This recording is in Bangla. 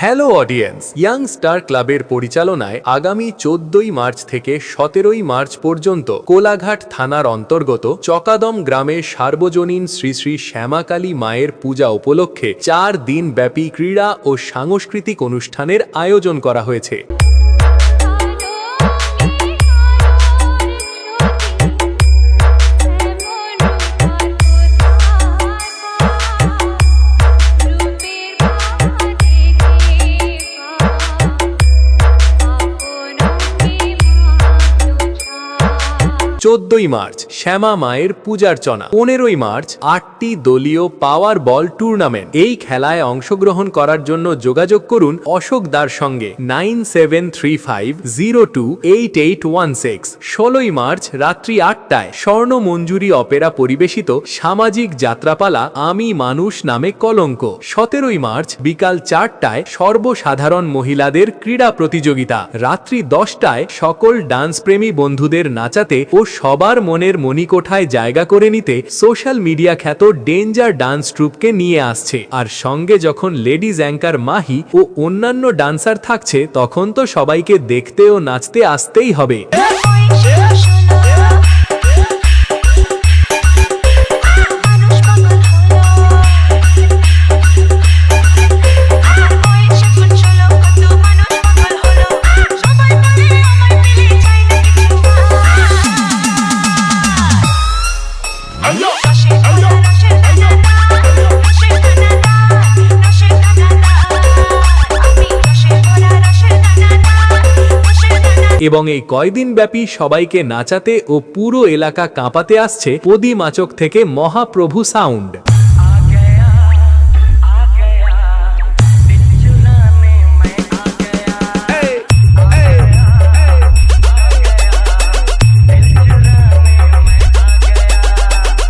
হ্যালো অডিয়েন্স, ইয়াং স্টার ক্লাবের পরিচালনায় আগামী 14ই মার্চ থেকে 17ই মার্চ পর্যন্ত কোলাঘাট থানার অন্তর্গত চকাদম গ্রামে সার্বজনীন শ্রী শ্রী শ্যামাকালী মায়ের পূজা উপলক্ষে 4 দিন ব্যাপী ক্রীড়া ও সাংস্কৃতিক অনুষ্ঠানের আয়োজন করা হয়েছে। চোদ্দই মার্চ শ্যামা মায়ের পূজার্চনা। 15ই মার্চ 8টি দলীয় পাওয়ার বল টুর্নামেন্ট। এই খেলায় অংশগ্রহণ করার জন্য যোগাযোগ করুন অশোক দার সঙ্গে 9735028816। 16ই মার্চ রাত্রি 8টায় স্বর্ণ মঞ্জুরি অপেরা পরিবেশিত সামাজিক যাত্রাপালা আমি মানুষ নামে কলঙ্ক। 17ই মার্চ বিকাল 4টায় সর্বসাধারণ মহিলাদের ক্রীড়া প্রতিযোগিতা। রাত্রি 10টায় সকল ডান্সপ্রেমী বন্ধুদের নাচাতে ও সবার মনের মণিকোঠায় জায়গা করে নিতে সোশ্যাল মিডিয়া খ্যাত ডেঞ্জার ডান্স ট্রুপকে নিয়ে আসছে। আর সঙ্গে যখন লেডিজ অ্যাঙ্কার মাহি ও অন্যান্য ডান্সার থাকছে, তখন তো সবাইকে দেখতে ও নাচতে আসতেই হবে। এবং এই কয়দিন ব্যাপী সবাইকে নাচাতে ও পুরো এলাকা কাঁপাতে আসছে পদিমাচক থেকে মহাপ্রভু সাউন্ড।